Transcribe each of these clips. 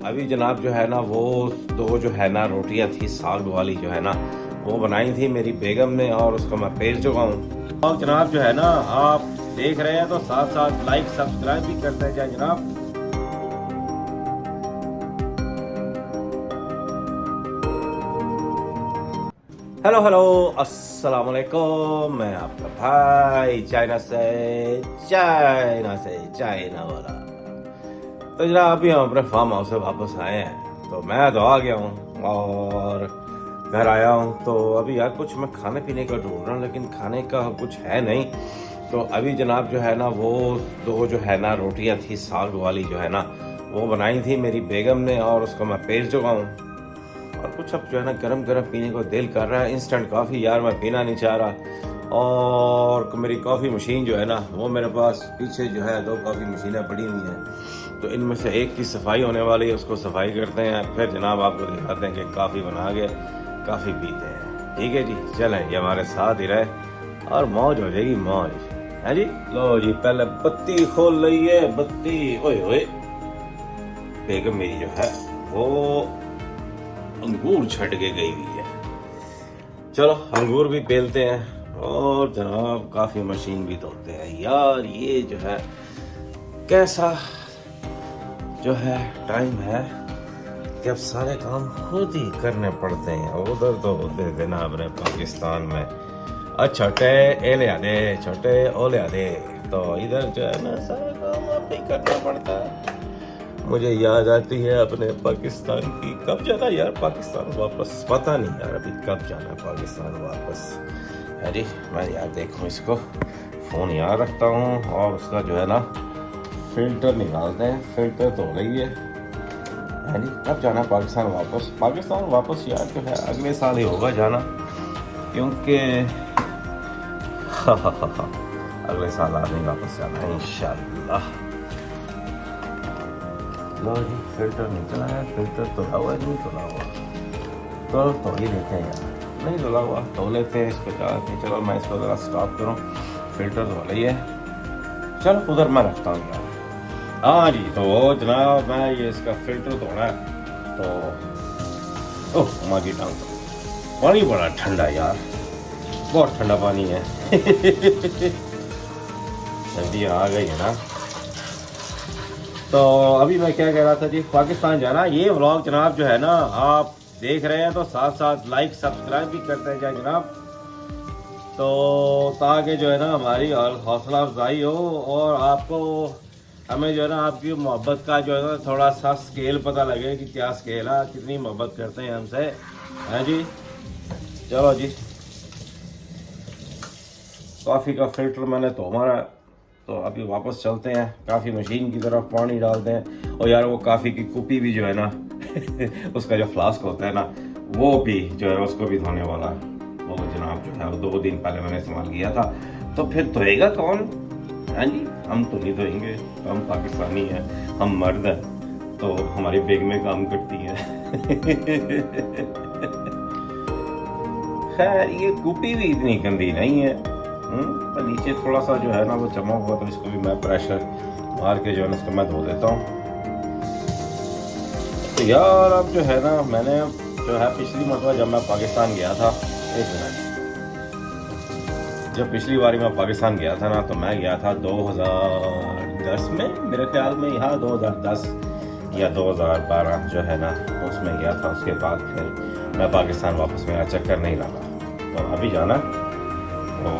अभी जनाब जो है ना वो दो जो है ना रोटियां थी साग वाली जो है ना वो बनाई थी मेरी बेगम ने और उसको मैं पेल चुका हूँ। और जनाब जो है ना आप देख रहे हैं तो साथ साथ लाइक सब्सक्राइब भी करते जाए जनाब। हेलो हेलो अस्सलाम वालेकुम, मैं आपका भाई चाइना वाला। तो जनाब अभी हम अपने फार्म हाउस से वापस आए हैं तो मैं तो आ गया हूँ और घर आया हूँ। तो अभी यार कुछ मैं खाने पीने का ढूंढ रहा हूँ लेकिन खाने का कुछ है नहीं। तो अभी जनाब जो है ना वो दो जो है ना रोटियां थी साग वाली जो है ना वो बनाई थी मेरी बेगम ने और उसको मैं पेल चुका हूँ। और कुछ अब जो है ना गरम गरम पीने को दिल कर रहा है। इंस्टेंट कॉफ़ी यार मैं पीना नहीं चाह रहा। और मेरी कॉफ़ी मशीन जो है ना वो मेरे पास पीछे जो है दो कॉफ़ी मशीनें पड़ी हुई हैं तो इनमें से एक की सफाई होने वाली है, उसको सफाई करते हैं फिर जनाब आपको दिखाते हैं कि कॉफ़ी बना के कॉफ़ी पीते हैं। ठीक है जी, चलें ये हमारे साथ ही रहे और मौज हो जाएगी मौज है जी। लो जी पहले बत्ती खोल रही है बत्ती। ओए ओए बेगम मेरी जो है वो अंगूर छट के गई हुई है। चलो अंगूर भी पेलते हैं और जनाब काफी मशीन भी धोते हैं। यार ये जो है कैसा जो है टाइम है कि अब सारे काम खुद ही करने पड़ते हैं। उधर तो होते थे ना अपने पाकिस्तान में छोटे एले आदे छोटे ओले आदे, तो इधर जो है ना सारा काम अब ही करना पड़ता है। मुझे याद आती है अपने पाकिस्तान की। कब जाना यार पाकिस्तान वापस, पता नहीं यार अभी कब जाना है पाकिस्तान वापस। अरे मैं यार देखूँ इसको फ़ोन यहाँ रखता हूँ और उसका जो है ना फिल्टर निकालते हैं। फिल्टर तो रही है अरे कब जाना पाकिस्तान वापस। पाकिस्तान वापस यार जो है अगले साल ही होगा जाना, क्योंकि अगले साल आदमी वापस जाना है इंशाल्लाह। लो जी फिल्टर निकला है। फिल्टर धुला हुआ नहीं धुला हुआ तो ही देते हैं यार, नहीं धुला हुआ धो लेते हैं इसको जाके। चलो मैं इसको ज़रा स्टॉप करूँ, फिल्टर धो रही है। चलो उधर मैं रखता हूँ यार। हाँ जी तो जनाब मैं ये इसका फिल्टर धोना है तो ओह माँ की टांग पानी बड़ा ठंडा यार, बहुत ठंडा पानी है। सर्दी आ गई है ना। तो अभी मैं क्या कह रहा था जी, पाकिस्तान जाना। ये व्लॉग जनाब जो है ना आप देख रहे हैं तो साथ साथ लाइक सब्सक्राइब भी करते जाए जनाब, तो ताकि जो है ना हमारी हौसला अफजाई हो और आपको हमें जो है ना आपकी मोहब्बत का जो है ना थोड़ा सा स्केल पता लगे कि क्या स्केल है, कितनी मोहब्बत करते हैं हमसे है जी। चलो जी कॉफ़ी का फिल्टर मैंने तो हमारा तो अभी वापस चलते हैं काफ़ी मशीन की तरफ, पानी डालते हैं। और यार वो काफ़ी की कुपी भी जो है ना उसका जो फ्लास्क होता है ना वो भी जो है उसको भी धोने वाला है। वो जनाब जो है वो 2 दिन पहले मैंने इस्तेमाल किया था। तो फिर धोएगा कौन? हाँ जी हम तो नहीं धोएंगे, हम पाकिस्तानी हैं, हम मर्द हैं तो हमारी बेगमें काम करती हैं। खैर ये कुपी भी इतनी गंदी नहीं है, पर नीचे थोड़ा सा जो है ना वो जमा हुआ तो इसको भी मैं प्रेशर मार के जो है ना इसको मैं धो देता हूँ। तो यार अब जो है ना मैंने जो है पिछली मरतबा जब मैं पाकिस्तान गया था, एक मिनट, जब पिछली बारी मैं पाकिस्तान गया था ना तो मैं गया था 2010 में मेरे ख्याल में, यहाँ 2010 या 2012 जो है ना उसमें गया था। उसके बाद फिर मैं पाकिस्तान वापस मेरा चक्कर नहीं लगा। तो अभी जाना तो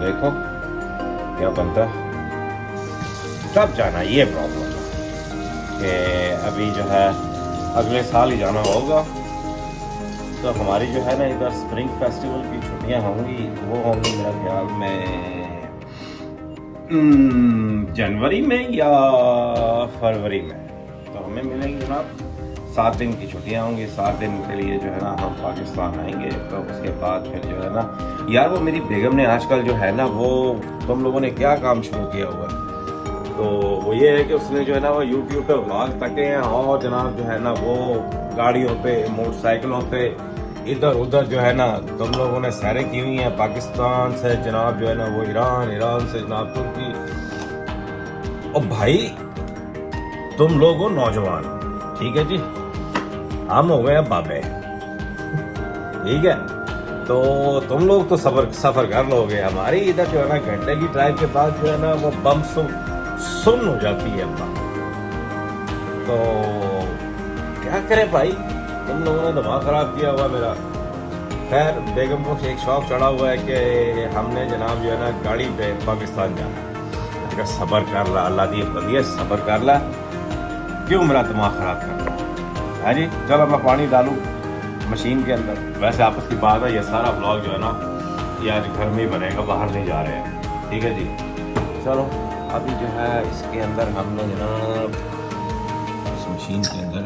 देखो क्या बनता है, कब जाना ये प्रॉब्लम है कि अभी जो है अगले साल ही जाना होगा। तो हमारी जो है ना इधर स्प्रिंग फेस्टिवल की छुट्टियां होंगी, वो होंगी मेरा ख्याल में जनवरी में या फरवरी में। तो हमें मिलेंगी जनाब 7 दिन की छुट्टियां होंगी। 7 दिन के लिए जो है ना हम पाकिस्तान आएंगे। तो उसके बाद फिर जो है ना यार वो मेरी बेगम ने आजकल जो है ना वो तुम लोगों ने क्या काम शुरू किया हुआ है, तो वो ये है कि उसने जो है ना वो यूट्यूब पे व्लॉग तके हैं और जनाब जो है ना वो गाड़ियों पे मोटरसाइकिलों पे इधर उधर जो है ना तुम लोगों ने सैरें की हुई हैं। पाकिस्तान से जनाब जो है ना वो ईरान से जनाब तुर्की। और भाई तुम लोग हो नौजवान, ठीक है जी, हम हो गए बाबे। ठीक है, तो तुम लोग तो सफर कर लोगे, हमारी इधर जो है ना घंटे की ड्राइव के बाद जो है ना वो बम सुन हो जाती है अम्मा। तो क्या करें भाई, तुम लोगों ने दिमाग खराब किया हुआ मेरा। खैर बेगम को एक शौक चढ़ा हुआ है कि हमने जनाब जो है ना गाड़ी पे पाकिस्तान जाना। अगर सब्र कर ला, अल्लाह दी बंदी सब्र कर ला, क्यों मेरा दिमाग खराब कर रहा है जी। चलो मैं पानी डालूं मशीन के अंदर। वैसे आपस की बात है, ये सारा ब्लॉग जो है ना ये आज घर में ही बनेगा, बाहर नहीं जा रहे हैं। ठीक है जी, चलो अभी जो है इसके अंदर हमने जनाब इस मशीन के अंदर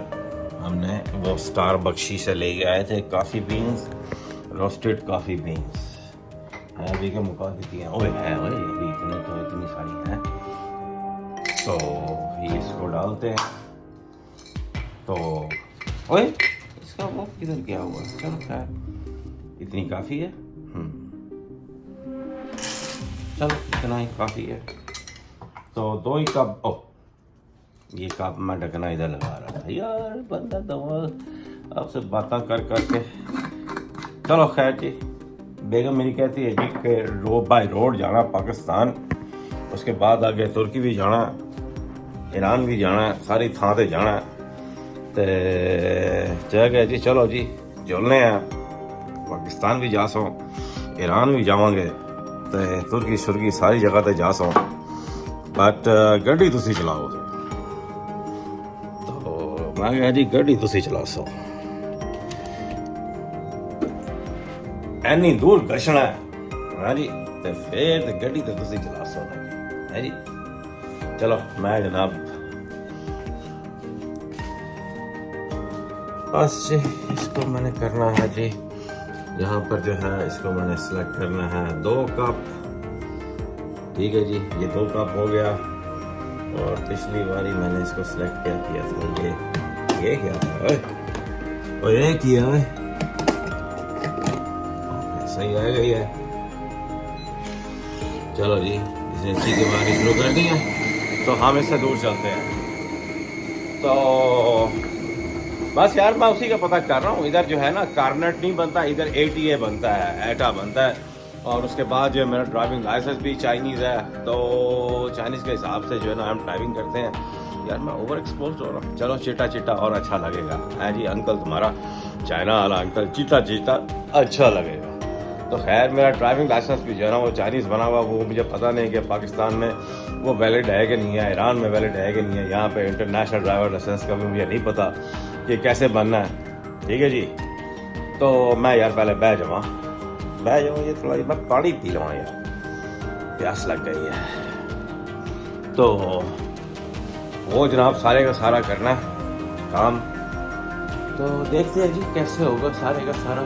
हमने वो स्टार बख्शी से ले आए थे coffee beans, roasted coffee beans अभी के मुका देती हैं। ओए है ओए, अभी इतने तो इतनी सारी हैं। तो ये इसको डालते हैं। तो ओए इसका वो किधर गया हुआ है। चलो खैर इतनी काफ़ी है। चलो इतना ही काफ़ी है। तो 2 ही कप। ओ ये कप मैं ढकना इधर लगा रहा था यार, बंदा दवा आपसे बातें कर करके। चलो खैर जी, बेगम मेरी कहती है जी कि बाई रोड जाना पाकिस्तान, उसके बाद आगे तुर्की भी जाना, ईरान भी जाना, सारी थां ते जाना। तो जगह जी चलो जी जुलने हैं, पाकिस्तान भी जा सो, ईरान भी जावांगे, तो तुर्की शुर्की सारी जगह ते जा सो। बट गड्डी तुसी चलाओ। तो मैं कहा जी गड्डी तुसी चला सो, एनी दूर गशना है जी, तो फिर गड्डी तो तुसी चला सो है जी। चलो मैं जनाब बस जी इसको मैंने करना है जी, यहाँ पर जो है इसको मैंने सेलेक्ट करना है 2 कप। ठीक है जी, ये 2 कप हो गया। और पिछली बारी मैंने इसको सेलेक्ट किया था ये क्या है ओए, ये किया है सही आएगा ये। चलो जी इसने चीज़ें मारनी शुरू कर दी हैं, तो हम इससे दूर चलते हैं। तो बस यार मैं उसी का पता कर रहा हूँ। इधर जो है ना कार्नेट नहीं बनता, इधर ATA बनता है, एटा बनता है। और उसके बाद जो है मेरा ड्राइविंग लाइसेंस भी चाइनीज़ है, तो चाइनीज़ के हिसाब से जो है ना हम ड्राइविंग करते हैं। यार मैं ओवर एक्सपोज हो रहा हूँ। चलो चिट्टा चिट्टा और अच्छा लगेगा है जी। अंकल तुम्हारा चाइना वाला अंकल चिट्टा चिट्टा अच्छा लगेगा। तो खैर मेरा ड्राइविंग लाइसेंस भी जो है ना वो चाइनीज़ बना हुआ, वो मुझे पता नहीं कि पाकिस्तान में वो वैलिड है कि नहीं है, ईरान में वैलिड है कि नहीं है। यहाँ पे इंटरनेशनल ड्राइवर लाइसेंस का भी मुझे नहीं पता कि कैसे बनना है। ठीक है जी, तो मैं यार पहले बह जाऊँ ये थोड़ा मैं पानी पी लूँ यार, प्यास लग गई है। तो वो जनाब सारे का सारा करना है काम, तो देखते हैं जी कैसे होगा सारे का सारा।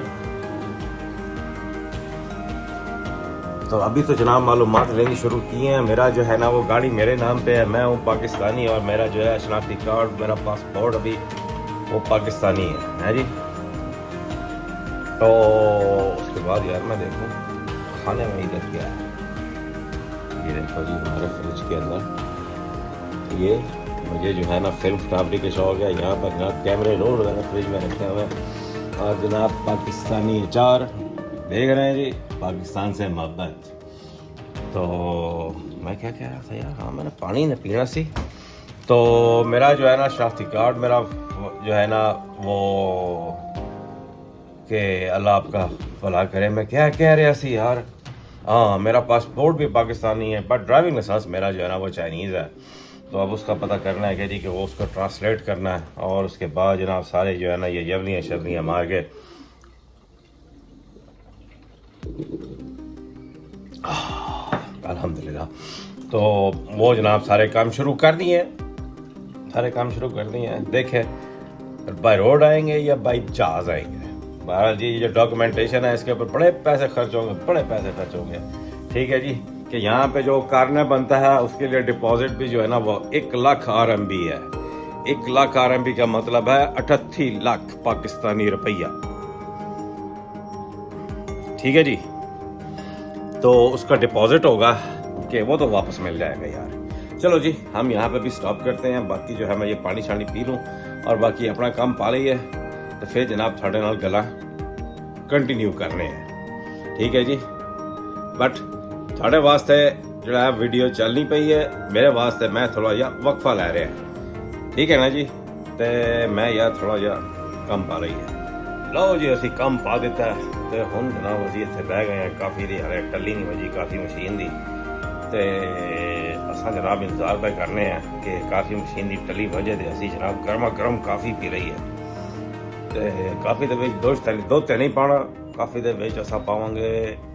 तो अभी तो जनाब मालूमात लेनी शुरू की हैं। मेरा जो है ना वो गाड़ी मेरे नाम पे है, मैं हूँ पाकिस्तानी, और मेरा जो है शनाख्ती कार्ड, मेरा पासपोर्ट अभी वो पाकिस्तानी है जी। तो उसके बाद यार मैं देखूँ खाने में इधर क्या है। ये देखो जी हमारे फ्रिज के अंदर ये मुझे जो है ना फिल्म फोटोग्राफी का शौक है। यहाँ पर जनाब कैमरे रोल वगैरह फ्रिज में रखे हुए हैं, और जनाब पाकिस्तानी अचार देख रहे हैं जी, पाकिस्तान से मोहब्बत। तो मैं क्या कह रहा था यार, हाँ मैंने पानी न पीना सी। तो मेरा जो है ना शनाख्ती कार्ड मेरा जो है ना वो कि अल्लाह आपका भला करे, मैं क्या कह रहा सी यार, हाँ मेरा पासपोर्ट भी पाकिस्तानी है, बट ड्राइविंग लाइसेंस मेरा जो है ना वो चाइनीज़ है। तो अब उसका पता करना है कि वो उसको ट्रांसलेट करना है, और उसके बाद जनाब सारे जो है ना ये जवलियाँ शवलियाँ मार के अल्हम्दुलिल्लाह। तो वो जनाब सारे काम शुरू कर दिए हैं। देखें बाय रोड आएंगे या बाय जहाज़ आएंगे। बहरहाल जी ये जो डॉक्यूमेंटेशन है इसके ऊपर बड़े पैसे खर्च होंगे। ठीक है जी, कि यहाँ पे जो कार्ने बनता है उसके लिए डिपॉजिट भी जो है ना वो 1 लाख RMB है। 1 लाख RMB का मतलब है 38 लाख पाकिस्तानी रुपया। ठीक है जी, तो उसका डिपॉजिट होगा कि वो तो वापस मिल जाएगा यार। चलो जी हम यहाँ पे भी स्टॉप करते हैं, बाकी जो है मैं ये पानी शानी पी लूँ और बाकी अपना काम पा ਲਈ है तो फिर जनाब थोड़े नाल गल्लां कंटिन्यू करने हैं, ठीक है जी। बट थोड़े वास्ते जो वीडियो चलनी पई है, मेरे वास्ते मैं थोड़ा जिहा वक्फा लै रहा, ठीक है ना जी। तो मैं यार थोड़ा जिहा कम पा रही है। लो जी असी कम पा दिता है तो हुण जनाब असी इत्थे बह गए हैं काफ़ी दी, हाले टल्ली नहीं वजी काफ़ी मशीन दी। तो असां जनाब इंतजार पे करने हैं कि काफ़ी मशीन की टल्ली वजे तो असी जनाब गर्मा गर्म काफ़ी पी रही है। तो काफ़ी दे दुध नहीं पाना, काफ़ी दे विच असां पावांगे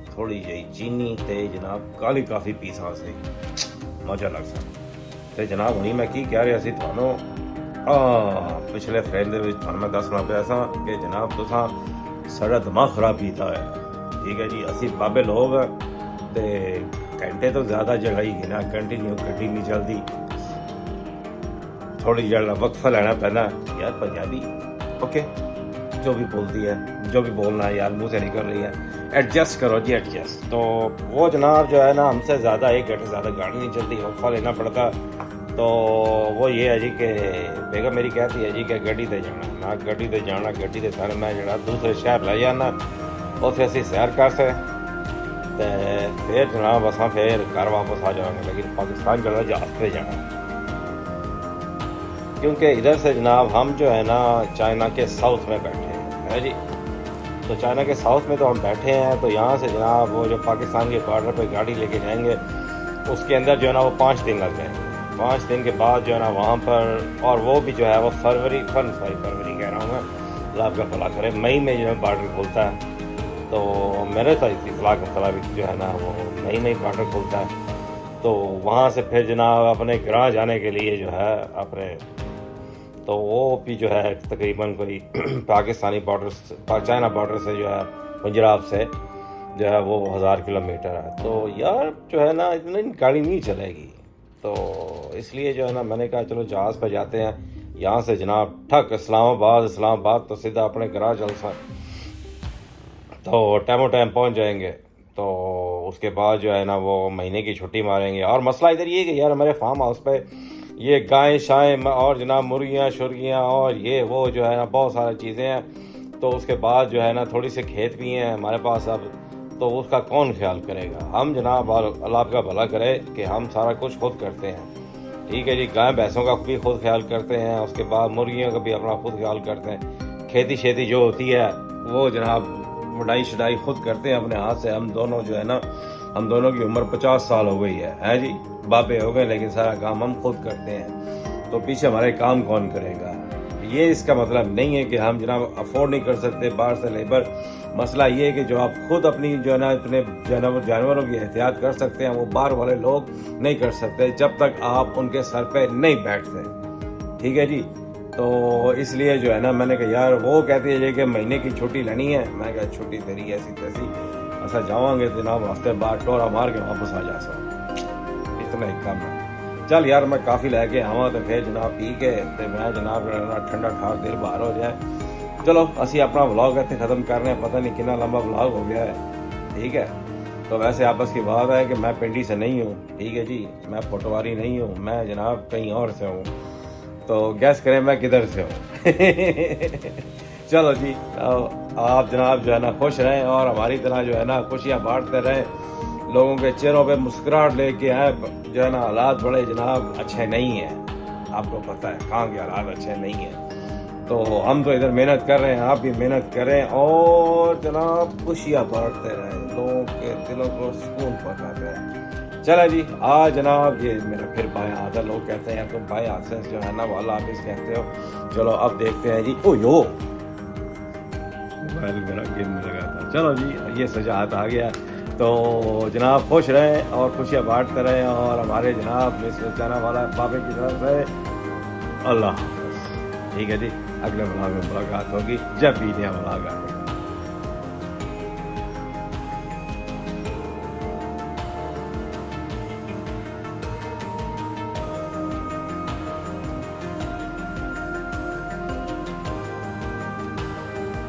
थोड़ी जी चीनी ते जनाब काली काफ़ी पीसा से मजा लग सकता। तो जनाब हुणी मैं की कह रहा सी तुहानू पिछले फ्रेम दे विच तुहानू मैं दसना पिया सा कि जनाब तुसां साड़ा दिमाग खराब कीता है, ठीक है जी। असी बाबे लोग ते घंटे तो ज़्यादा जगह ही गिना कंटिन्यू गड्डी नहीं चलती, थोड़ी जरा वक्फा लेना पैना यार। पंजाबी ओके जो भी बोलती है, जो भी बोलना है यार मुँह से निकल रही है, एडजस्ट करो जी एडजस्ट। तो वो जनाब जो है ना हमसे ज़्यादा 1 घंटे ज़्यादा गाड़ी नहीं चलती, वक्फा लेना पड़ता। तो वो ये है जी कि बेगम मेरी कहती है जी कि गड्डी ते जाना ना, गड्डी ते जाना, गड्डी ते थाने मैं जरा दूसरे शहर ले जाना, उत्थे असी सैर कर से ते फिर जनाब असां फिर घर वापस आ जाएंगे। लेकिन पाकिस्तान जाना जहाज पे जाना, क्योंकि इधर से जनाब हम जो है ना चाइना के साउथ में बैठे हैं, है जी। तो चाइना के साउथ में तो हम बैठे हैं, तो यहाँ से जनाब वो जो पाकिस्तान के बॉर्डर पे गाड़ी लेके जाएंगे उसके अंदर जो है ना वो 5 दिन लग जाएंगे। 5 दिन के बाद जो है ना वहाँ पर, और वो भी जो है वो फरवरी कह रहा हूँ मैं, अल्लाह आपका भला करे, मई में जो है बॉर्डर खुलता है। तो मेरे इतला के मुताबिक जो है ना वो मई में बॉर्डर खुलता है। तो वहाँ से फिर जनाब अपने घर जाने के लिए जो है अपने, तो वो भी जो है तकरीबन कोई पाकिस्तानी बॉर्डर चाइना बॉर्डर से जो है पंजाब से जो है वो 1000 किलोमीटर है। तो यार जो है ना इतनी गाड़ी नहीं चलेगी, तो इसलिए जो है ना मैंने कहा चलो जहाज़ पर जाते हैं। यहाँ से जनाब ठक इस्लामाबाद तो सीधा अपने घर चल सा, तो टाइम पहुँच जाएंगे। तो उसके बाद जो है ना वो महीने की छुट्टी मारेंगे। और मसला इधर ये कि यार हमारे फार्म हाउस पे ये गायें शाएँ और जनाब मुर्गियाँ शुर्गियाँ और ये वो जो है ना बहुत सारी चीज़ें हैं। तो उसके बाद जो है ना थोड़ी से खेत भी हैं हमारे पास अब, तो उसका कौन ख्याल करेगा। हम जनाब अल्लाह आपका भला करे कि हम सारा कुछ खुद करते हैं, ठीक है जी। गाय भैंसों का भी खुद ख्याल करते हैं, उसके बाद मुर्गियों का भी अपना खुद ख्याल करते हैं। खेती शेती जो होती है वो जनाब वडाई शडाई खुद करते हैं अपने हाथ से। हम दोनों जो है ना, हम दोनों की उम्र 50 साल हो गई है जी, बाबे हो गए, लेकिन सारा काम हम खुद करते हैं। तो पीछे हमारे काम कौन करेगा। ये इसका मतलब नहीं है कि हम जनाब अफोर्ड नहीं कर सकते बाहर से लेबर। मसला ये है कि जो आप खुद अपनी जो है ना इतने जानवरों की एहतियात कर सकते हैं, वो बाहर वाले लोग नहीं कर सकते जब तक आप उनके सर पे नहीं बैठते, ठीक है जी। तो इसलिए जो है ना मैंने कहा यार, वो कहती है कि महीने की छुट्टी लेनी है। मैं कहा छुट्टी तेरी ऐसी तैसी, ऐसा जावांगे जनाब हफ्ते बाद टोरा मार के वापस आ जा सकता, इतना ही कम है। चल यार मैं काफ़ी लैके आवा तो फिर जनाब पी के तो मैं जनाब ठंडा ठार दिल बाहर हो जाए। चलो असी अपना व्लॉग इतने ख़त्म कर रहे हैं, पता नहीं कितना लंबा व्लॉग हो गया है, ठीक है। तो वैसे आपस की बात है कि मैं पिंडी से नहीं हूँ, ठीक है जी, मैं पटवारी नहीं हूँ, मैं जनाब कहीं और से हूँ। तो गैस करें मैं किधर से हूँ। चलो जी, आप जनाब जो है ना खुश रहें और हमारी तरह जो है ना खुशियाँ बांटते रहें, लोगों के चेहरों पे मुस्कुराहट लेके आए। जो है ना हालात बड़े जनाब अच्छे नहीं हैं, आपको पता है कहाँ के हालात अच्छे नहीं हैं। तो हम तो इधर मेहनत कर रहे हैं, आप भी मेहनत करें और जनाब खुशियाँ बांटते रहें, लोगों के दिलों को सुकून पहुँचाते रहें। चला जी, आज जनाब ये मेरा फिर बाएं हाथ है, लोग कहते हैं तुम बाएं हाथ से जो है ना वाला ऑफिस कहते हो। चलो अब देखते हैं जी। ओ यो मोबाइल मेरा गेम में लगा था। चलो जी ये सजा हाथ आ गया। तो जनाब खुश रहें और खुशियाँ बांटते रहें, और हमारे जनाब मिस्टर चाना वाला बाबे की तरफ से अल्लाह हाफ़िज़, ठीक है जी। अगले व्लॉग में मुलाकात होगी जब भी नया व्लॉग आएगा।